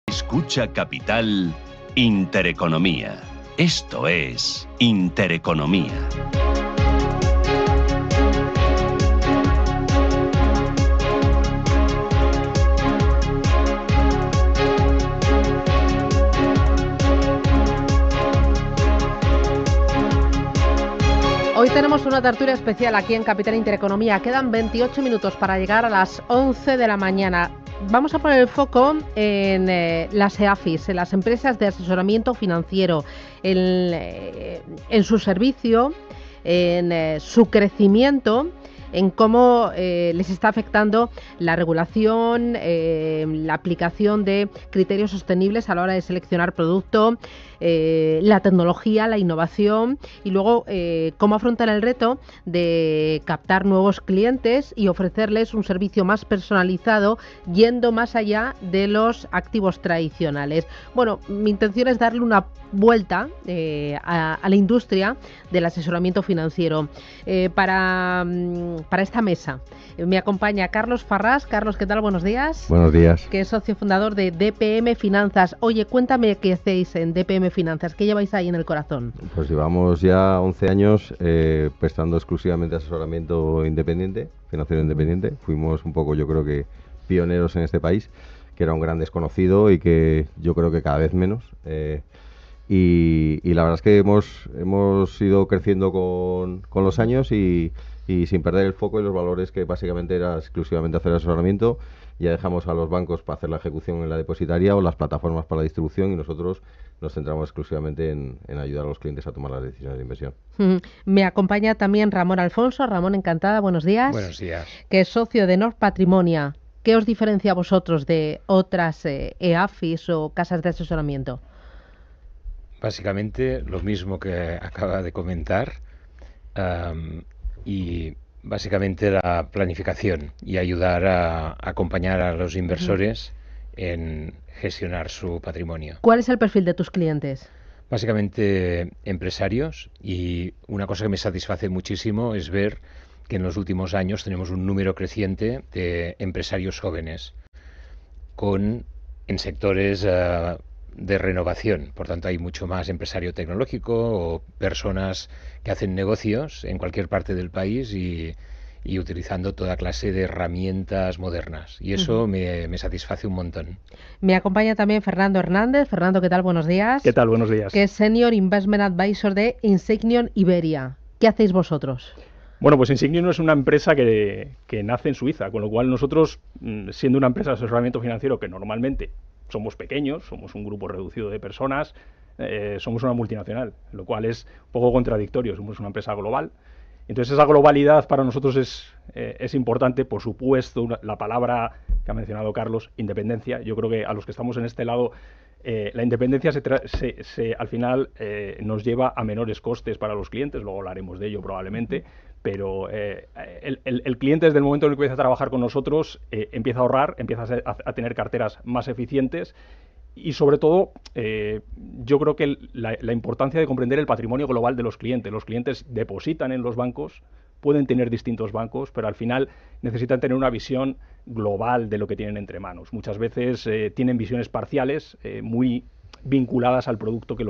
Escucha Capital Intereconomía. Esto es Intereconomía. Hoy tenemos una tertulia especial aquí en Capital Intereconomía. Quedan 28 minutos para llegar a las 11 de la mañana. Vamos a poner el foco en las EAFIs, en las empresas de asesoramiento financiero, en su servicio, en su crecimiento, en cómo les está afectando la regulación, la aplicación de criterios sostenibles a la hora de seleccionar producto, la tecnología, la innovación y luego cómo afrontar el reto de captar nuevos clientes y ofrecerles un servicio más personalizado yendo más allá de los activos tradicionales. Bueno, mi intención es darle una vuelta a la industria del asesoramiento financiero. Para esta mesa me acompaña Carlos Farrás. Carlos, ¿qué tal? Buenos días. Buenos días. Que es socio fundador de DPM Finanzas. Oye, cuéntame qué hacéis en DPM Finanzas, ¿qué lleváis ahí en el corazón? Pues llevamos ya 11 años prestando exclusivamente asesoramiento independiente, financiero independiente. Fuimos un poco, yo creo que, pioneros en este país, que era un gran desconocido y que yo creo que cada vez menos. Y la verdad es que hemos ido creciendo con los años y sin perder el foco y los valores, que básicamente era exclusivamente hacer asesoramiento. Ya dejamos a los bancos para hacer la ejecución en la depositaria o las plataformas para la distribución, y nosotros nos centramos exclusivamente en ayudar a los clientes a tomar las decisiones de inversión. Me acompaña también Ramón Alfonso. Ramón, encantada, buenos días. Buenos días. Que es socio de North Patrimonia. ¿Qué os diferencia a vosotros de otras EAFIs o casas de asesoramiento? Básicamente lo mismo que acaba de comentar, y básicamente la planificación y ayudar a acompañar a los inversores en gestionar su patrimonio. ¿Cuál es el perfil de tus clientes? Básicamente empresarios, y una cosa que me satisface muchísimo es ver que en los últimos años tenemos un número creciente de empresarios jóvenes en sectores de renovación. Por tanto, hay mucho más empresario tecnológico o personas que hacen negocios en cualquier parte del país y utilizando toda clase de herramientas modernas. Y eso me satisface un montón. Me acompaña también Fernando Hernández. Fernando, ¿qué tal? Buenos días. ¿Qué tal? Buenos días. Que es Senior Investment Advisor de Insignion Iberia. ¿Qué hacéis vosotros? Bueno, pues Insignion es una empresa que nace en Suiza, con lo cual nosotros, siendo una empresa de asesoramiento financiero que normalmente somos pequeños, somos un grupo reducido de personas, somos una multinacional, lo cual es un poco contradictorio. Somos una empresa global. Entonces esa globalidad para nosotros es importante. Por supuesto, la palabra que ha mencionado Carlos, independencia. Yo creo que a los que estamos en este lado, la independencia al final nos lleva a menores costes para los clientes. Luego hablaremos de ello probablemente. Pero el cliente, desde el momento en el que empieza a trabajar con nosotros, empieza a ahorrar, empieza a tener carteras más eficientes. Y sobre todo, yo creo que la importancia de comprender el patrimonio global de los clientes. Los clientes depositan en los bancos, pueden tener distintos bancos, pero al final necesitan tener una visión global de lo que tienen entre manos. Muchas veces tienen visiones parciales, muy vinculadas al producto que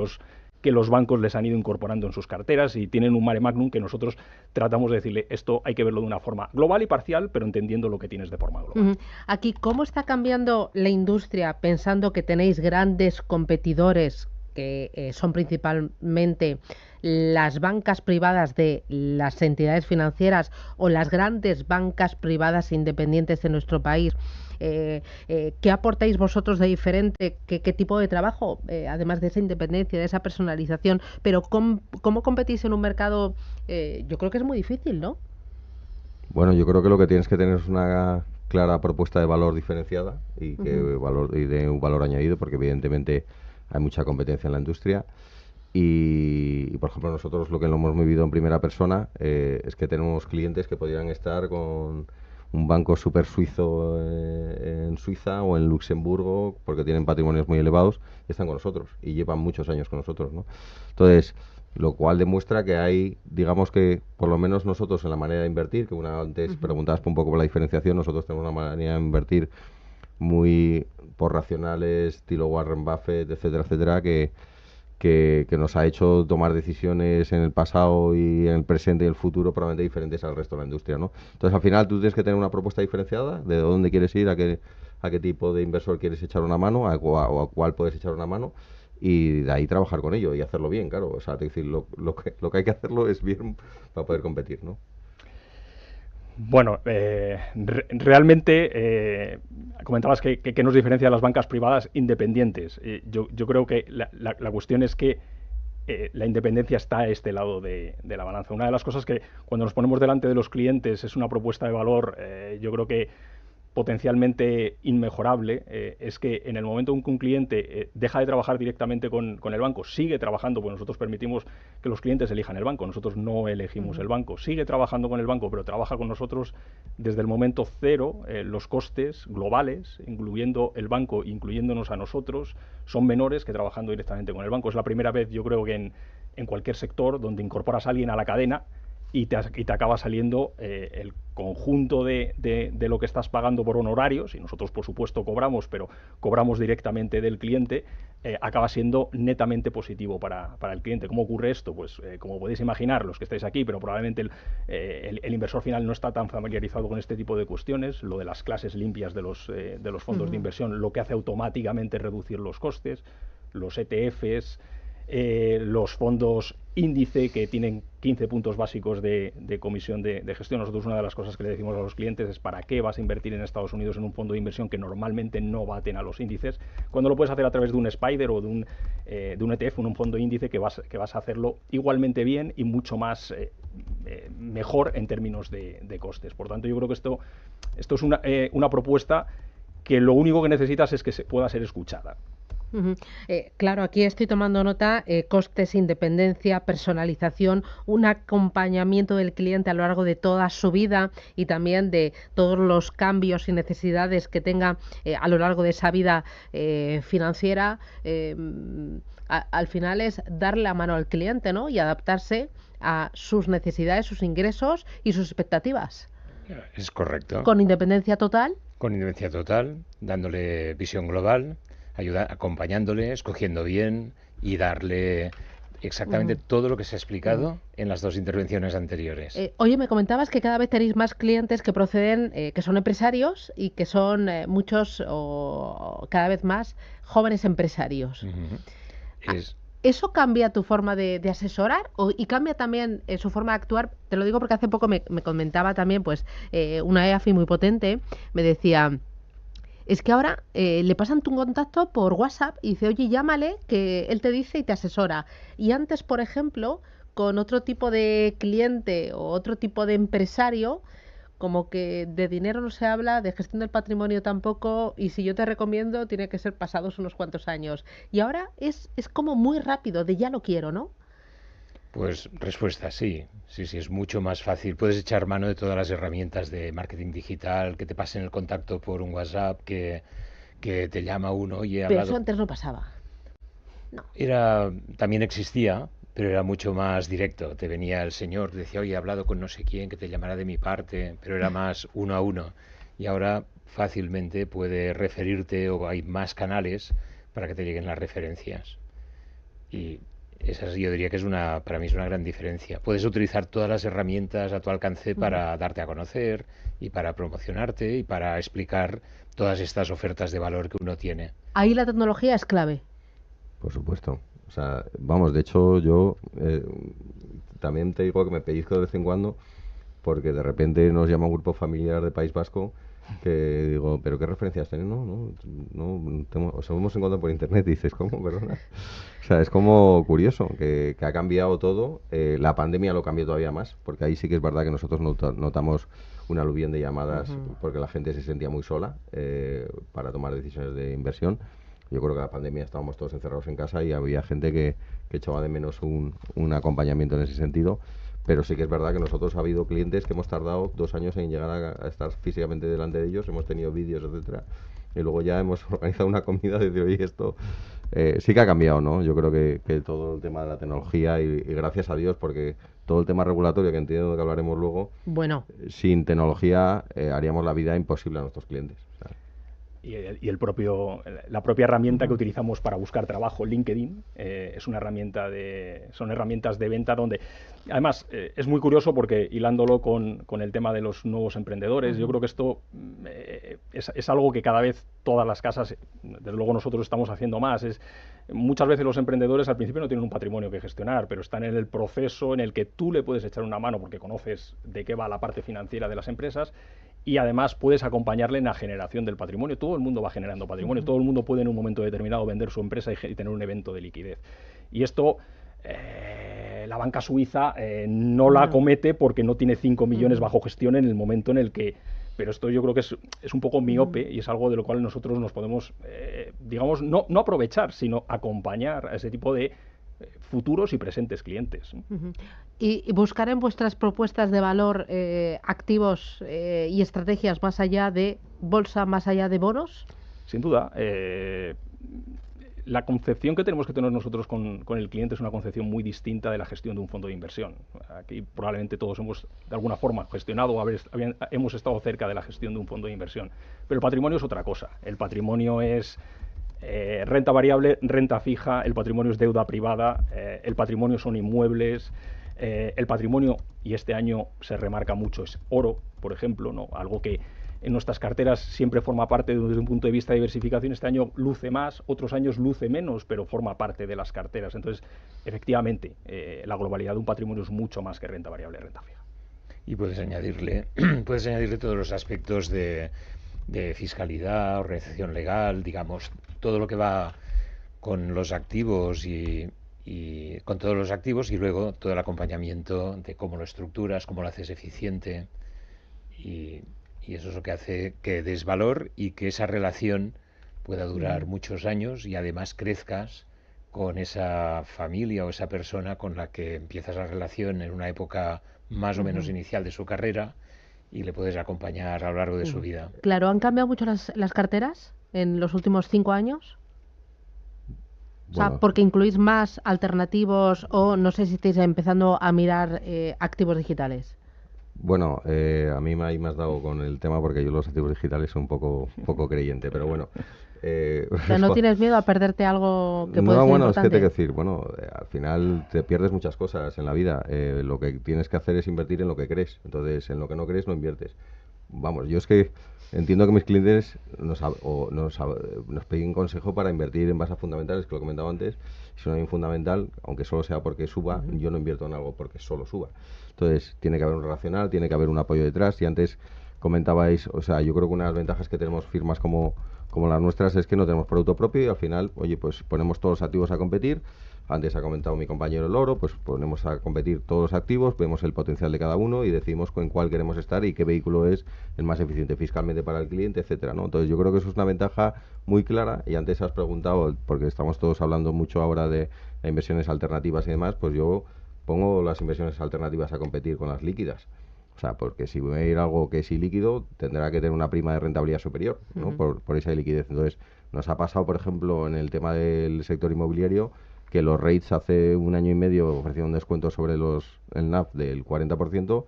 los bancos les han ido incorporando en sus carteras, y tienen un mare magnum que nosotros tratamos de decirle: esto hay que verlo de una forma global y parcial, pero entendiendo lo que tienes de forma global. Aquí, ¿cómo está cambiando la industria, pensando que tenéis grandes competidores que son principalmente las bancas privadas de las entidades financieras o las grandes bancas privadas independientes de nuestro país? ¿Qué aportáis vosotros de diferente? ¿Qué tipo de trabajo? Además de esa independencia, de esa personalización, pero ¿cómo competís en un mercado? Yo creo que es muy difícil, ¿no? Bueno, yo creo que lo que tienes que tener es una clara propuesta de valor diferenciada y de un valor añadido, porque evidentemente hay mucha competencia en la industria. Y por ejemplo, nosotros lo que lo hemos vivido en primera persona es que tenemos clientes que podrían estar con un banco súper suizo en Suiza o en Luxemburgo, porque tienen patrimonios muy elevados, y están con nosotros y llevan muchos años con nosotros, ¿no? Entonces, lo cual demuestra que hay, digamos que por lo menos nosotros en la manera de invertir, que antes preguntabas un poco por la diferenciación, nosotros tenemos una manera de invertir muy por racionales, estilo Warren Buffett, etcétera, etcétera, que nos ha hecho tomar decisiones en el pasado y en el presente y el futuro probablemente diferentes al resto de la industria, ¿no? Entonces, al final, tú tienes que tener una propuesta diferenciada de dónde quieres ir, a qué tipo de inversor quieres echar una mano, o a cuál puedes echar una mano, y de ahí trabajar con ello y hacerlo bien, claro. O sea, es decir, lo que hay que hacerlo es bien para poder competir, ¿no? Bueno, realmente comentabas que nos diferencia de las bancas privadas independientes. Yo creo que la cuestión es que la independencia está a este lado de la balanza. Una de las cosas que cuando nos ponemos delante de los clientes es una propuesta de valor, yo creo que potencialmente inmejorable, es que en el momento en que un cliente deja de trabajar directamente con el banco, sigue trabajando, pues nosotros permitimos que los clientes elijan el banco, nosotros no elegimos el banco, sigue trabajando con el banco, pero trabaja con nosotros desde el momento cero. Los costes globales, incluyendo el banco, incluyéndonos a nosotros, son menores que trabajando directamente con el banco. Es la primera vez, yo creo, que en cualquier sector donde incorporas a alguien a la cadena y te acaba saliendo el conjunto de lo que estás pagando por honorarios, y nosotros por supuesto cobramos, pero cobramos directamente del cliente, acaba siendo netamente positivo para el cliente. ¿Cómo ocurre esto? Pues como podéis imaginar, los que estáis aquí, pero probablemente el inversor final no está tan familiarizado con este tipo de cuestiones, lo de las clases limpias de los fondos de inversión, lo que hace automáticamente reducir los costes, los ETFs, los fondos índice que tienen 15 puntos básicos de comisión de gestión. Nosotros una de las cosas que le decimos a los clientes es: ¿para qué vas a invertir en Estados Unidos en un fondo de inversión que normalmente no baten a los índices, cuando lo puedes hacer a través de un SPDR o de un ETF, un fondo índice que vas a hacerlo igualmente bien y mucho más mejor en términos de costes? Por tanto, yo creo que esto es una propuesta que lo único que necesitas es que pueda ser escuchada. Claro, aquí estoy tomando nota: costes, independencia, personalización, un acompañamiento del cliente a lo largo de toda su vida y también de todos los cambios y necesidades que tenga a lo largo de esa vida financiera. Al final es darle la mano al cliente, ¿no? Y adaptarse a sus necesidades, sus ingresos y sus expectativas. Es correcto. Con independencia total. Con independencia total, dándole visión global, acompañándole, escogiendo bien y darle exactamente todo lo que se ha explicado en las dos intervenciones anteriores. Oye, me comentabas que cada vez tenéis más clientes que proceden, que son empresarios y que son muchos o cada vez más jóvenes empresarios. ¿Eso cambia tu forma de asesorar y cambia también su forma de actuar? Te lo digo porque hace poco me comentaba también pues una EAFI muy potente, me decía: es que ahora le pasan tu contacto por WhatsApp y dice: oye, llámale, que él te dice y te asesora. Y antes, por ejemplo, con otro tipo de cliente o otro tipo de empresario, como que de dinero no se habla, de gestión del patrimonio tampoco, y si yo te recomiendo tiene que ser pasados unos cuantos años. Y ahora es como muy rápido, de ya lo quiero, ¿no? Pues respuesta, sí, es mucho más fácil. Puedes echar mano de todas las herramientas de marketing digital, que te pasen el contacto por un WhatsApp, que te llama uno y he Pero hablado. eso antes no pasaba. No. También existía, pero era mucho más directo. Te venía el señor, decía: oye, he hablado con no sé quién, que te llamará de mi parte, pero era más uno a uno. Y ahora fácilmente puede referirte, o hay más canales para que te lleguen las referencias. Y esa yo diría que para mí es una gran diferencia. Puedes utilizar todas las herramientas a tu alcance para darte a conocer y para promocionarte y para explicar todas estas ofertas de valor que uno tiene. Ahí la tecnología es clave. Por supuesto. O sea, vamos, de hecho yo también te digo que me pellizco de vez en cuando, porque de repente nos llama un grupo familiar de País Vasco que digo: ¿pero qué referencias tenéis? Os hemos encontrado por internet. Y dices: ¿cómo? Perdona. O sea, es como curioso que ha cambiado todo. La pandemia lo cambió todavía más, porque ahí sí que es verdad que nosotros notamos un aluvión de llamadas, porque la gente se sentía muy sola para tomar decisiones de inversión. Yo creo que la pandemia estábamos todos encerrados en casa y había gente que echaba de menos un acompañamiento en ese sentido. Pero sí que es verdad que nosotros ha habido clientes que hemos tardado 2 años en llegar a estar físicamente delante de ellos, hemos tenido vídeos, etcétera, y luego ya hemos organizado una comida de decir: oye, esto sí que ha cambiado, ¿no? Yo creo que todo el tema de la tecnología y gracias a Dios, porque todo el tema regulatorio, que entiendo que hablaremos luego, Bueno, sin tecnología haríamos la vida imposible a nuestros clientes. O sea, Y la propia herramienta que utilizamos para buscar trabajo, LinkedIn, es una herramienta son herramientas de venta donde, además, es muy curioso porque hilándolo con el tema de los nuevos emprendedores, yo creo que esto es algo que cada vez todas las casas, desde luego nosotros estamos haciendo más. Muchas veces los emprendedores al principio no tienen un patrimonio que gestionar, pero están en el proceso en el que tú le puedes echar una mano porque conoces de qué va la parte financiera de las empresas. Y además puedes acompañarle en la generación del patrimonio. Todo el mundo va generando patrimonio, todo el mundo puede en un momento determinado vender su empresa y tener un evento de liquidez. Y esto la banca suiza no la acomete porque no tiene 5 millones bajo gestión en el momento en el que... Pero esto yo creo que es un poco miope y es algo de lo cual nosotros nos podemos, digamos, no aprovechar, sino acompañar a ese tipo de futuros y presentes clientes. Y buscar en vuestras propuestas de valor activos y estrategias más allá de bolsa, más allá de bonos. Sin duda. La concepción que tenemos que tener nosotros con el cliente es una concepción muy distinta de la gestión de un fondo de inversión. Aquí probablemente todos hemos, de alguna forma, gestionado o hemos estado cerca de la gestión de un fondo de inversión. Pero el patrimonio es otra cosa. El patrimonio es renta variable, renta fija, el patrimonio es deuda privada, el patrimonio son inmuebles, el patrimonio, y este año se remarca mucho, es oro, por ejemplo, ¿no? Algo que en nuestras carteras siempre forma parte desde un punto de vista de diversificación. Este año luce más, otros años luce menos, pero forma parte de las carteras. Entonces, efectivamente, la globalidad de un patrimonio es mucho más que renta variable y renta fija. Y puedes añadirle todos los aspectos de fiscalidad, organización legal, digamos, todo lo que va con los activos y con todos los activos, y luego todo el acompañamiento de cómo lo estructuras, cómo lo haces eficiente, y eso es lo que hace que des valor y que esa relación pueda durar muchos años y además crezcas con esa familia o esa persona con la que empiezas la relación en una época más o menos inicial de su carrera y le puedes acompañar a lo largo de su vida. Claro, ¿han cambiado mucho las carteras en los últimos 5 años? O sea, porque incluís más alternativos o no sé si estáis empezando a mirar activos digitales. Bueno, a mí me has dado con el tema porque yo los activos digitales soy un poco creyente, pero bueno. Pero ¿no tienes miedo a perderte algo que puede ser bueno, importante? es que te quiero decir, bueno, al final te pierdes muchas cosas en la vida. Lo que tienes que hacer es invertir en lo que crees. Entonces, en lo que no crees, no inviertes. Vamos, yo es que entiendo que mis clientes nos piden consejo para invertir en base a fundamentales, que lo comentaba antes. Si no hay un fundamental, aunque solo sea porque suba, yo no invierto en algo porque solo suba. Entonces, tiene que haber un racional, tiene que haber un apoyo detrás. Y antes comentabais, o sea, yo creo que una de las ventajas que tenemos firmas como las nuestras es que no tenemos producto propio y al final, oye, pues ponemos todos los activos a competir. Antes ha comentado mi compañero el oro, pues ponemos a competir todos los activos, vemos el potencial de cada uno y decidimos en cuál queremos estar y qué vehículo es el más eficiente fiscalmente para el cliente, etcétera, ¿no? Entonces yo creo que eso es una ventaja muy clara. Y antes has preguntado, porque estamos todos hablando mucho ahora de inversiones alternativas y demás, pues yo pongo las inversiones alternativas a competir con las líquidas. O sea, porque si voy a ir algo que es ilíquido, tendrá que tener una prima de rentabilidad superior, ¿no? Por esa liquidez. Entonces, nos ha pasado, por ejemplo, en el tema del sector inmobiliario, que los rates hace un año y medio ofrecían un descuento sobre el NAV del 40%,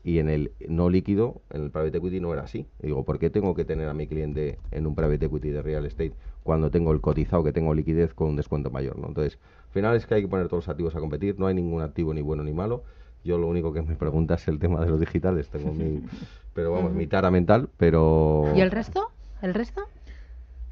y en el no líquido, en el private equity, no era así. Y digo, ¿por qué tengo que tener a mi cliente en un private equity de real estate cuando tengo el cotizado, que tengo liquidez con un descuento mayor, ¿no? Entonces, al final es que hay que poner todos los activos a competir. No hay ningún activo ni bueno ni malo. Yo lo único que me pregunta es el tema de los digitales. Tengo mi tara mental, pero... ¿Y el resto? ¿El resto?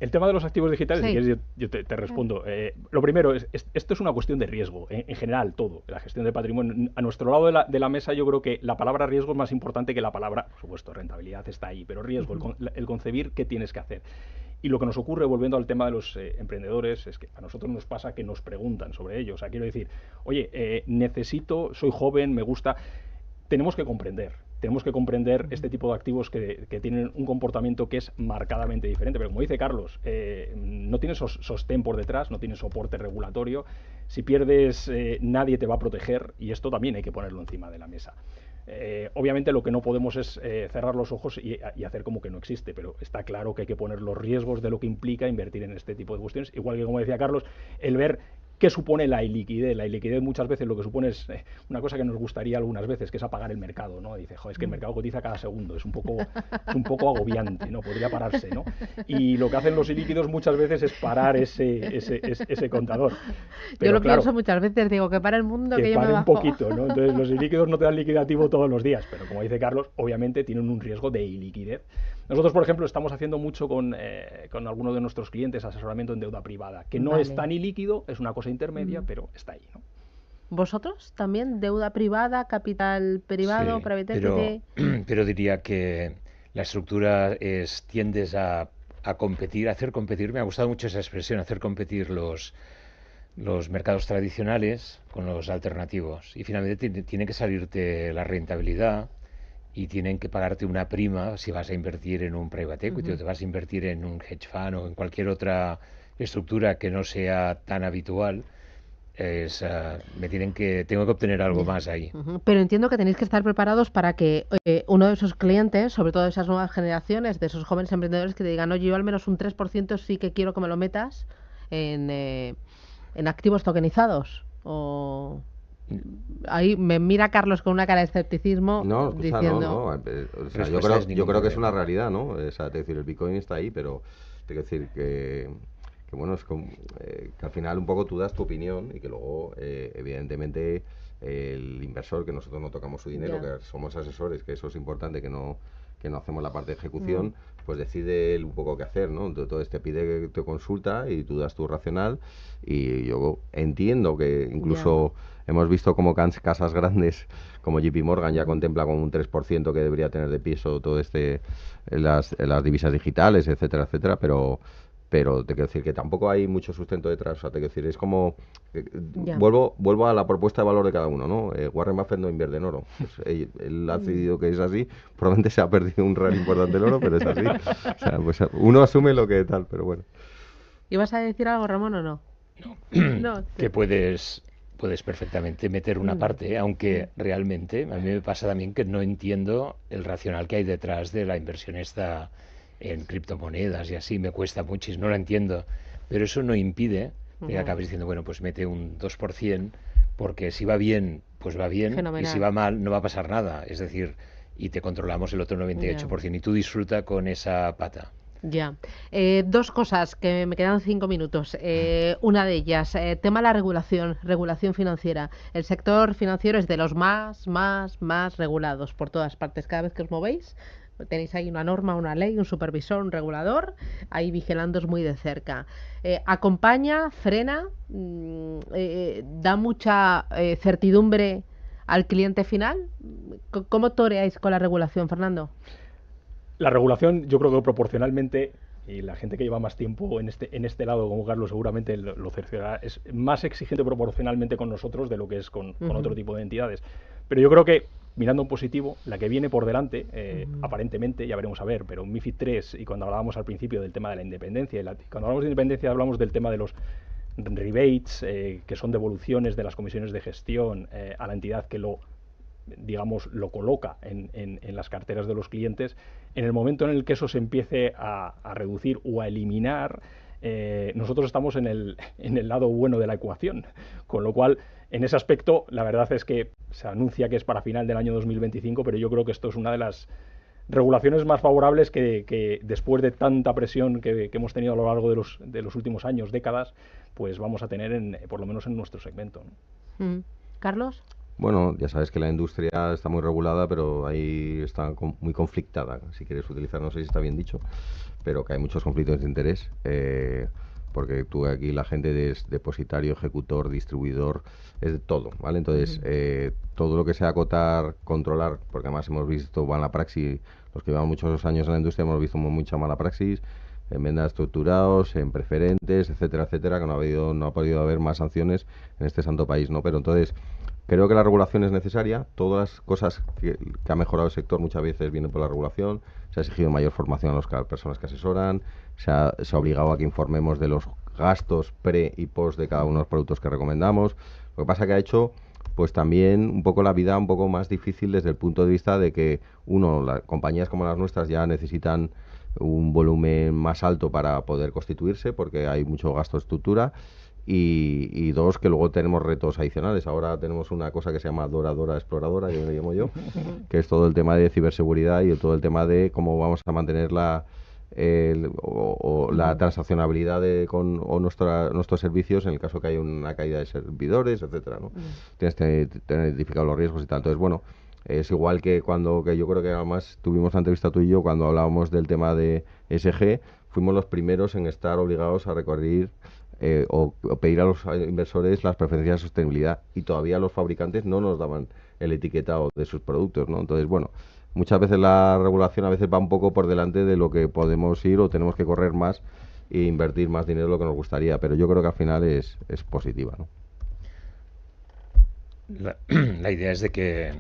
El tema de los activos digitales, Sí. si quieres yo te respondo. Lo primero, esto es una cuestión de riesgo, en general todo, la gestión del patrimonio. A nuestro lado de la mesa yo creo que la palabra riesgo es más importante que la palabra, por supuesto, rentabilidad está ahí, pero riesgo, el concebir qué tienes que hacer. Y lo que nos ocurre, volviendo al tema de los emprendedores, es que a nosotros nos pasa que nos preguntan sobre ello. O sea, quiero decir, oye, soy joven, me gusta... Tenemos que comprender este tipo de activos que tienen un comportamiento que es marcadamente diferente. Pero como dice Carlos, no tienes sostén por detrás, no tienes soporte regulatorio. Si pierdes, nadie te va a proteger y esto también hay que ponerlo encima de la mesa. Obviamente lo que no podemos es cerrar los ojos y hacer como que no existe, pero está claro que hay que poner los riesgos de lo que implica invertir en este tipo de cuestiones, igual que, como decía Carlos, el ver qué supone la iliquidez. La iliquidez muchas veces lo que supone es una cosa que nos gustaría algunas veces, que es apagar el mercado, ¿no? Dice, joder, es que el mercado cotiza cada segundo, es un poco agobiante, ¿no? Podría pararse, ¿no? Y lo que hacen los ilíquidos muchas veces es parar ese contador. Pero yo lo claro, pienso muchas veces, digo, que para el mundo, que yo me pare un bajo. poquito, ¿no? Entonces los ilíquidos no te dan liquidativo todos los días, pero como dice Carlos, obviamente tienen un riesgo de iliquidez. Nosotros, por ejemplo, estamos haciendo mucho con algunos de nuestros clientes asesoramiento en deuda privada, que no es tan ilíquido, es una cosa intermedia, pero está ahí, ¿no? ¿Vosotros también? ¿Deuda privada, capital privado, Sí, private equity? pero diría que la estructura tiendes a competir, a hacer competir, me ha gustado mucho esa expresión, hacer competir los mercados tradicionales con los alternativos. Y finalmente tiene que salirte la rentabilidad y tienen que pagarte una prima si vas a invertir en un private equity o te vas a invertir en un hedge fund o en cualquier otra estructura que no sea tan habitual. Tengo que obtener algo más ahí. Pero entiendo que tenéis que estar preparados para que uno de esos clientes, sobre todo de esas nuevas generaciones, de esos jóvenes emprendedores que te digan, oye, yo al menos un 3% sí que quiero que me lo metas en activos tokenizados. O ahí me mira Carlos con una cara de escepticismo diciendo... Yo creo que es una realidad, ¿no? O sea, es decir, el Bitcoin está ahí, pero tengo que decir que bueno, es como, que al final un poco tú das tu opinión y que luego, evidentemente, el inversor, que nosotros no tocamos su dinero, que somos asesores, que eso es importante, que no hacemos la parte de ejecución, pues decide él un poco qué hacer, ¿no? Entonces te pide que te consulta y tú das tu racional, y yo entiendo que incluso hemos visto como casas grandes como JP Morgan ya contempla con un 3% que debería tener de peso todo las divisas digitales, etcétera, etcétera, pero te quiero decir que tampoco hay mucho sustento detrás. O sea, te quiero decir, es como... vuelvo a la propuesta de valor de cada uno, ¿no? Warren Buffett no invierte en oro. Pues él ha decidido que es así. Probablemente se ha perdido un rally importante el oro, pero es así. O sea, pues uno asume lo que tal, pero bueno. ¿Ibas a decir algo, Ramón, o no? No. Que puedes perfectamente meter una parte, aunque realmente a mí me pasa también que no entiendo el racional que hay detrás de la inversión esta en criptomonedas y así, me cuesta muchísimo, no lo entiendo, pero eso no impide que acabes diciendo, bueno, pues mete un 2%, porque si va bien, pues va bien, y si va mal, no va a pasar nada, es decir, y te controlamos el otro 98%, y tú disfruta con esa pata. Ya. Dos cosas, que me quedan 5 minutos. Una de ellas, tema de la regulación financiera. El sector financiero es de los más regulados por todas partes. Cada vez que os movéis, tenéis ahí una norma, una ley, un supervisor, un regulador, ahí vigilándoos muy de cerca. Acompaña, frena, da mucha certidumbre al cliente final. ¿Cómo toreáis con la regulación, Fernando? La regulación, yo creo que proporcionalmente, y la gente que lleva más tiempo en este lado, como Carlos seguramente lo cerciorará, es más exigente proporcionalmente con nosotros de lo que es con otro tipo de entidades. Pero yo creo que, mirando en positivo, la que viene por delante, aparentemente, ya veremos a ver, pero MiFID III, y cuando hablábamos al principio del tema de la independencia, cuando hablamos de independencia hablamos del tema de los rebates, que son devoluciones de las comisiones de gestión a la entidad que lo coloca en las carteras de los clientes. En el momento en el que eso se empiece a reducir o a eliminar, nosotros estamos en el lado bueno de la ecuación, con lo cual, en ese aspecto, la verdad es que se anuncia que es para final del año 2025, pero yo creo que esto es una de las regulaciones más favorables que después de tanta presión que hemos tenido a lo largo de los últimos años, décadas, pues vamos a tener por lo menos en nuestro segmento, ¿no? ¿Carlos? Bueno, ya sabes que la industria está muy regulada, pero ahí está muy conflictada, si quieres utilizar, no sé si está bien dicho, pero que hay muchos conflictos de interés, porque tú aquí la gente es depositario, ejecutor, distribuidor, es de todo, ¿vale? Entonces, todo lo que sea acotar, controlar, porque además hemos visto mala praxis, los que llevamos muchos años en la industria hemos visto mucha mala praxis, en vendas estructurados, en preferentes, etcétera, etcétera, que no ha podido haber más sanciones en este santo país, ¿no? Pero entonces, creo que la regulación es necesaria. Todas las cosas que ha mejorado el sector muchas veces vienen por la regulación. Se ha exigido mayor formación a las personas que asesoran, se ha obligado a que informemos de los gastos pre y post de cada uno de los productos que recomendamos. Lo que pasa que ha hecho pues también un poco la vida un poco más difícil desde el punto de vista de que, uno, las compañías como las nuestras ya necesitan un volumen más alto para poder constituirse porque hay mucho gasto de estructura y dos, que luego tenemos retos adicionales. Ahora tenemos una cosa que se llama Dora Exploradora, yo le llamo yo, que es todo el tema de ciberseguridad y todo el tema de cómo vamos a mantener la transaccionabilidad o nuestros servicios en el caso que haya una caída de servidores, etcétera, ¿no? Tienes que tener identificados los riesgos y tal. Entonces, bueno, es igual que que yo creo que además tuvimos la entrevista tú y yo cuando hablábamos del tema de ESG, fuimos los primeros en estar obligados a recorrer o pedir a los inversores las preferencias de sostenibilidad y todavía los fabricantes no nos daban el etiquetado de sus productos, ¿no? Entonces, bueno, muchas veces la regulación a veces va un poco por delante de lo que podemos ir o tenemos que correr más e invertir más dinero de lo que nos gustaría, pero yo creo que al final es positiva, ¿no? La idea es de que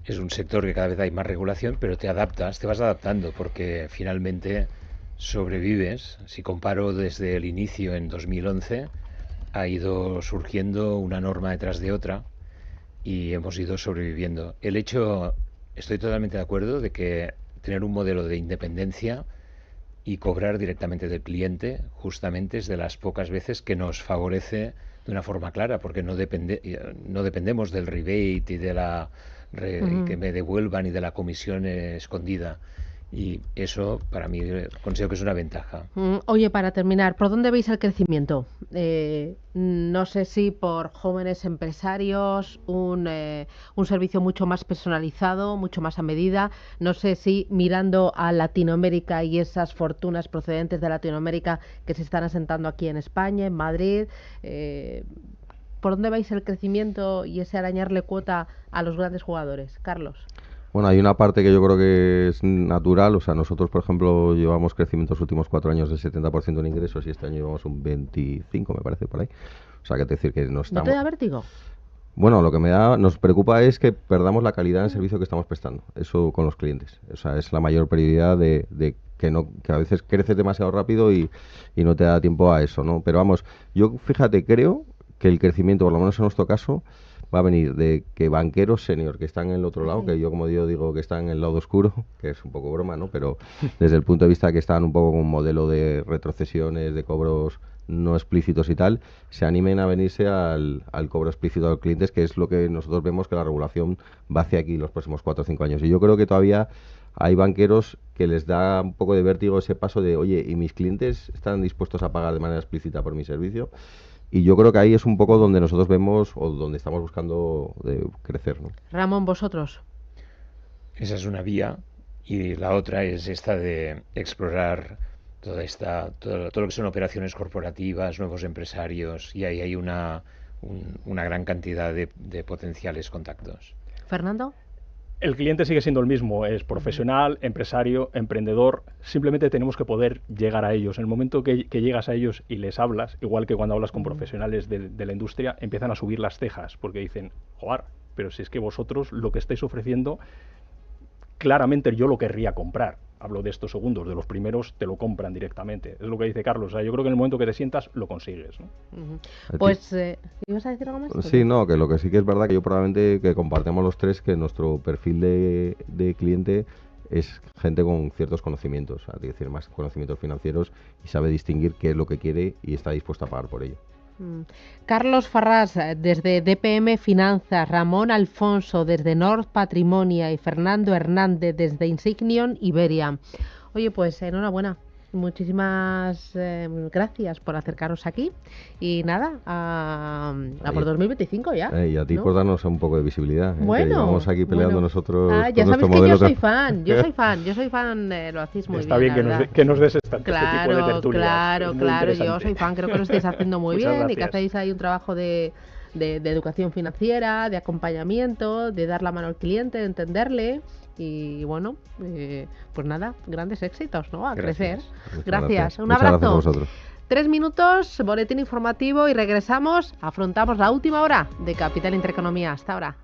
es un sector que cada vez hay más regulación, pero te vas adaptando, porque finalmente sobrevives. Si comparo desde el inicio en 2011, ha ido surgiendo una norma detrás de otra y hemos ido sobreviviendo. Estoy totalmente de acuerdo de que tener un modelo de independencia y cobrar directamente del cliente justamente es de las pocas veces que nos favorece de una forma clara, porque no dependemos del rebate y de que me devuelvan y de la comisión escondida. Y eso, para mí, considero que es una ventaja. Oye, para terminar, ¿por dónde veis el crecimiento? No sé si por jóvenes empresarios, un servicio mucho más personalizado, mucho más a medida. No sé si mirando a Latinoamérica y esas fortunas procedentes de Latinoamérica que se están asentando aquí en España, en Madrid. ¿Por dónde veis el crecimiento y ese arañarle cuota a los grandes jugadores? Carlos. Bueno, hay una parte que yo creo que es natural, o sea, nosotros, por ejemplo, llevamos crecimiento los últimos 4 años del 70% en ingresos y este año llevamos un 25, me parece, por ahí. O sea, que te decir que no estamos... ¿No te da vértigo? Bueno, lo que nos preocupa es que perdamos la calidad en el servicio que estamos prestando, eso con los clientes. O sea, es la mayor prioridad de que a veces creces demasiado rápido y no te da tiempo a eso, ¿no? Pero vamos, yo, fíjate, creo que el crecimiento, por lo menos en nuestro caso, va a venir de que banqueros senior que están en el otro lado, que yo como digo que están en el lado oscuro, que es un poco broma, ¿no? Pero desde el punto de vista que están un poco con un modelo de retrocesiones, de cobros no explícitos y tal, se animen a venirse al cobro explícito a los clientes, que es lo que nosotros vemos que la regulación va hacia aquí los próximos 4 o 5 años. Y yo creo que todavía hay banqueros que les da un poco de vértigo ese paso de, oye, ¿y mis clientes están dispuestos a pagar de manera explícita por mi servicio? Y yo creo que ahí es un poco donde nosotros vemos o donde estamos buscando crecer, ¿no? Ramón, vosotros. Esa es una vía y la otra es esta de explorar todo lo que son operaciones corporativas, nuevos empresarios, y ahí hay una gran cantidad de potenciales contactos. Fernando. El cliente sigue siendo el mismo, es profesional, empresario, emprendedor, simplemente tenemos que poder llegar a ellos. En el momento que llegas a ellos y les hablas, igual que cuando hablas con profesionales de la industria, empiezan a subir las cejas, porque dicen, joder, pero si es que vosotros lo que estáis ofreciendo, claramente yo lo querría comprar. Hablo de estos segundos, de los primeros te lo compran directamente. Es lo que dice Carlos, o sea, yo creo que en el momento que te sientas lo consigues, ¿no? Pues, ¿ibas a decir algo más? Sí, no, que lo que sí que es verdad que yo probablemente que compartimos los tres que nuestro perfil de cliente es gente con ciertos conocimientos, es decir, más conocimientos financieros y sabe distinguir qué es lo que quiere y está dispuesto a pagar por ello. Carlos Farrás desde DPM Finanzas, Ramón Alfonso desde Nord Patrimonia y Fernando Hernández desde Insignion Iberia. Oye, pues enhorabuena. Muchísimas gracias por acercaros aquí y nada, a por 2025 ya. Y a ti, ¿no?, por darnos un poco de visibilidad. Bueno, que llevamos aquí peleando nosotros. Ya sabes que yo soy fan, yo soy fan, lo hacéis muy Está bien. Está bien que nos des este tipo de tertulias. Claro, yo soy fan, creo que lo estáis haciendo muy bien gracias. Y que hacéis ahí un trabajo de educación financiera, de acompañamiento, de dar la mano al cliente, de entenderle. Y bueno, pues nada, grandes éxitos, ¿no? A crecer. Gracias. Un abrazo. Gracias a vosotros. 3 minutos, boletín informativo y regresamos. Afrontamos la última hora de Capital Intereconomía. Hasta ahora.